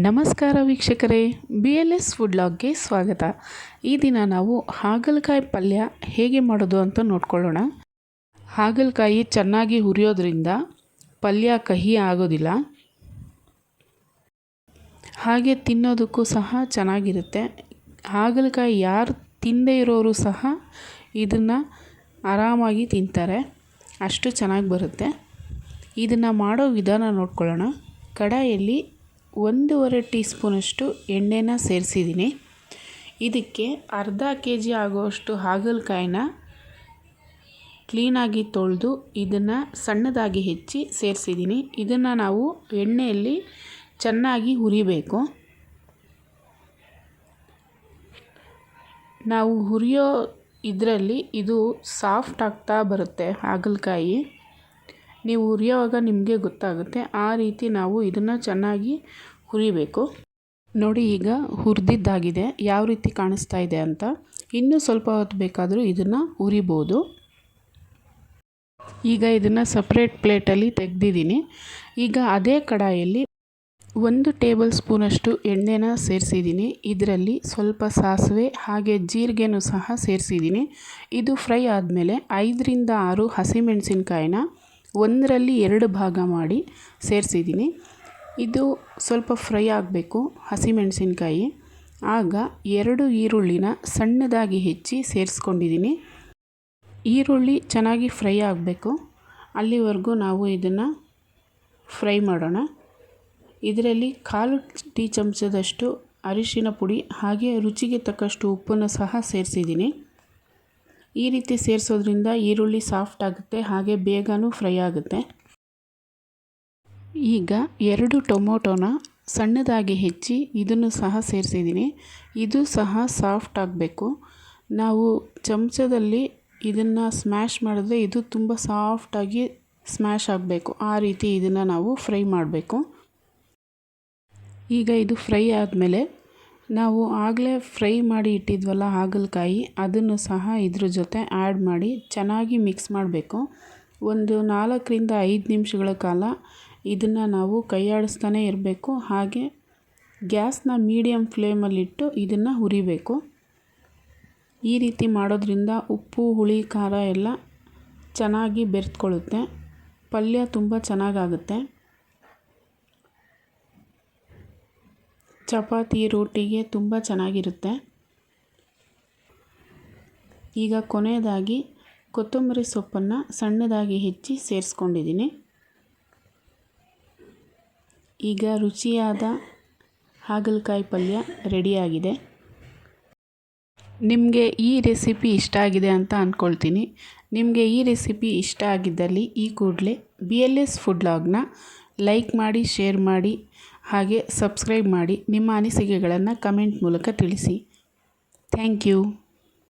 ನಮಸ್ಕಾರ ವೀಕ್ಷಕರೇ, BLS food ಲಾಗ್ಗೆ ಸ್ವಾಗತ. ಈ ದಿನ ನಾವು ಹಾಗಲಕಾಯಿ ಪಲ್ಯ ಹೇಗೆ ಮಾಡೋದು ಅಂತ ನೋಡ್ಕೊಳ್ಳೋಣ. ಹಾಗಲಕಾಯಿ ಚೆನ್ನಾಗಿ ಹುರಿಯೋದ್ರಿಂದ ಪಲ್ಯ ಕಹಿ ಆಗೋದಿಲ್ಲ, ಹಾಗೆ ತಿನ್ನೋದಕ್ಕೂ ಸಹ ಚೆನ್ನಾಗಿರುತ್ತೆ. ಹಾಗಲಕಾಯಿ ಯಾರು ತಿನ್ನದೇ ಇರೋರು ಸಹ ಇದನ್ನು ಆರಾಮಾಗಿ ತಿಂತಾರೆ, ಅಷ್ಟು ಚೆನ್ನಾಗಿ ಬರುತ್ತೆ. ಇದನ್ನು ಮಾಡೋ ವಿಧಾನ ನೋಡ್ಕೊಳ್ಳೋಣ. ಕಡಾಯಲ್ಲಿ 1.5 ಟೀ ಸ್ಪೂನಷ್ಟು ಎಣ್ಣೆನ ಸೇರಿಸಿದ್ದೀನಿ. ಇದಕ್ಕೆ ಅರ್ಧ kg ಆಗೋಷ್ಟು ಹಾಗಲಕಾಯಿನ ಕ್ಲೀನಾಗಿ ತೊಳೆದು ಇದನ್ನು ಸಣ್ಣದಾಗಿ ಹೆಚ್ಚಿ ಸೇರಿಸಿದ್ದೀನಿ. ಇದನ್ನು ನಾವು ಎಣ್ಣೆಯಲ್ಲಿ ಚೆನ್ನಾಗಿ ಹುರಿಬೇಕು. ನಾವು ಹುರಿಯೋ ಇದರಲ್ಲಿ ಇದು ಸಾಫ್ಟ್ ಆಗ್ತಾ ಬರುತ್ತೆ ಹಾಗಲಕಾಯಿ. ನೀವು ಹುರಿಯೋವಾಗ ನಿಮಗೆ ಗೊತ್ತಾಗುತ್ತೆ. ಆ ರೀತಿ ನಾವು ಇದನ್ನು ಚೆನ್ನಾಗಿ ಹುರಿಬೇಕು. ನೋಡಿ, ಈಗ ಹುರಿದಿದ್ದಾಗಿದೆ, ಯಾವ ರೀತಿ ಕಾಣಿಸ್ತಾ ಇದೆ ಅಂತ. ಇನ್ನೂ ಸ್ವಲ್ಪ ಹೊತ್ತು ಬೇಕಾದರೂ ಇದನ್ನು ಹುರಿಬೋದು. ಈಗ ಇದನ್ನು ಸಪ್ರೇಟ್ ಪ್ಲೇಟಲ್ಲಿ ತೆಗೆದಿದ್ದೀನಿ. ಈಗ ಅದೇ ಕಡಾಯಲ್ಲಿ 1 ಟೇಬಲ್ ಸ್ಪೂನಷ್ಟು ಎಣ್ಣೆನ ಸೇರಿಸಿದ್ದೀನಿ. ಇದರಲ್ಲಿ ಸ್ವಲ್ಪ ಸಾಸಿವೆ ಹಾಗೆ ಜೀರಿಗೆನೂ ಸಹ ಸೇರಿಸಿದ್ದೀನಿ. ಇದು ಫ್ರೈ ಆದಮೇಲೆ 5 ರಿಂದ 6 ಹಸಿಮೆಣಸಿನ್ಕಾಯಿನ 1ರಲ್ಲಿ 2 ಭಾಗ ಮಾಡಿ ಸೇರಿಸಿದ್ದೀನಿ. ಇದು ಸ್ವಲ್ಪ ಫ್ರೈ ಆಗಬೇಕು ಹಸಿಮೆಣಸಿನ್ಕಾಯಿ. ಆಗ 2 ಈರುಳ್ಳಿನ ಸಣ್ಣದಾಗಿ ಹೆಚ್ಚಿ ಸೇರಿಸ್ಕೊಂಡಿದ್ದೀನಿ. ಈರುಳ್ಳಿ ಚೆನ್ನಾಗಿ ಫ್ರೈ ಆಗಬೇಕು, ಅಲ್ಲಿವರೆಗೂ ನಾವು ಇದನ್ನು ಫ್ರೈ ಮಾಡೋಣ. ಇದರಲ್ಲಿ 1/4 ಟೀ ಚಮಚದಷ್ಟು ಅರಿಶಿನ ಪುಡಿ ಹಾಗೆ ರುಚಿಗೆ ತಕ್ಕಷ್ಟು ಉಪ್ಪನ್ನು ಸಹ ಸೇರಿಸಿದ್ದೀನಿ. ಈ ರೀತಿ ಸೇರಿಸೋದ್ರಿಂದ ಈರುಳ್ಳಿ ಸಾಫ್ಟ್ ಆಗುತ್ತೆ, ಹಾಗೆ ಬೇಗನೂ ಫ್ರೈ ಆಗುತ್ತೆ. ಈಗ 2 ಟೊಮೊಟೊನ ಸಣ್ಣದಾಗಿ ಹೆಚ್ಚಿ ಇದನ್ನು ಸಹ ಸೇರಿಸಿದ್ದೀನಿ. ಇದು ಸಹ ಸಾಫ್ಟ್ ಆಗಬೇಕು. ನಾವು ಚಮಚದಲ್ಲಿ ಇದನ್ನು ಸ್ಮ್ಯಾಶ್ ಮಾಡಿದ್ರೆ ಇದು ತುಂಬ ಸಾಫ್ಟಾಗಿ ಸ್ಮ್ಯಾಶ್ ಆಗಬೇಕು. ಆ ರೀತಿ ಇದನ್ನು ನಾವು ಫ್ರೈ ಮಾಡಬೇಕು. ಈಗ ಇದು ಫ್ರೈ ಆದಮೇಲೆ ನಾವು ಆಗಲೇ ಫ್ರೈ ಮಾಡಿ ಇಟ್ಟಿದ್ವಲ್ಲ ಹಾಗಲಕಾಯಿ, ಅದನ್ನು ಸಹ ಇದ್ರ ಜೊತೆ ಆ್ಯಡ್ ಮಾಡಿ ಚೆನ್ನಾಗಿ ಮಿಕ್ಸ್ ಮಾಡಬೇಕು. ಒಂದು 4 ರಿಂದ 5 ನಿಮಿಷಗಳ ಕಾಲ ಇದನ್ನು ನಾವು ಕೈಯಾಡಿಸ್ತಾನೆ ಇರಬೇಕು. ಹಾಗೆ ಗ್ಯಾಸ್ನ ಮೀಡಿಯಮ್ ಫ್ಲೇಮಲ್ಲಿಟ್ಟು ಇದನ್ನು ಹುರಿಬೇಕು. ಈ ರೀತಿ ಮಾಡೋದ್ರಿಂದ ಉಪ್ಪು, ಹುಳಿ, ಖಾರ ಎಲ್ಲ ಚೆನ್ನಾಗಿ ಬೆರೆತ್ಕೊಳ್ಳುತ್ತೆ. ಪಲ್ಯ ತುಂಬ ಚೆನ್ನಾಗಾಗುತ್ತೆ. ಚಪಾತಿ, ರೋಟಿಗೆ ತುಂಬ ಚೆನ್ನಾಗಿರುತ್ತೆ. ಈಗ ಕೊನೆಯದಾಗಿ ಕೊತ್ತಂಬರಿ ಸೊಪ್ಪನ್ನು ಸಣ್ಣದಾಗಿ ಹೆಚ್ಚಿ ಸೇರಿಸ್ಕೊಂಡಿದ್ದೀನಿ. ಈಗ ರುಚಿಯಾದ ಹಾಗಲಕಾಯಿ ಪಲ್ಯ ರೆಡಿಯಾಗಿದೆ. ನಿಮಗೆ ಈ ರೆಸಿಪಿ ಇಷ್ಟ ಆಗಿದೆ ಅಂತ ಅಂದ್ಕೊಳ್ತೀನಿ. ನಿಮಗೆ ಈ ರೆಸಿಪಿ ಇಷ್ಟ ಆಗಿದ್ದಲ್ಲಿ ಈ ಕೂಡಲೇ BLS ಫುಡ್ ಲಾಗ್ನ ಲೈಕ್ ಮಾಡಿ, ಶೇರ್ ಮಾಡಿ, ಹಾಗೆ ಸಬ್ಸ್ಕ್ರೈಬ್ ಮಾಡಿ. ನಿಮ್ಮ ಅನಿಸಿಕೆಗಳನ್ನು ಕಮೆಂಟ್ ಮೂಲಕ ತಿಳಿಸಿ. Thank you.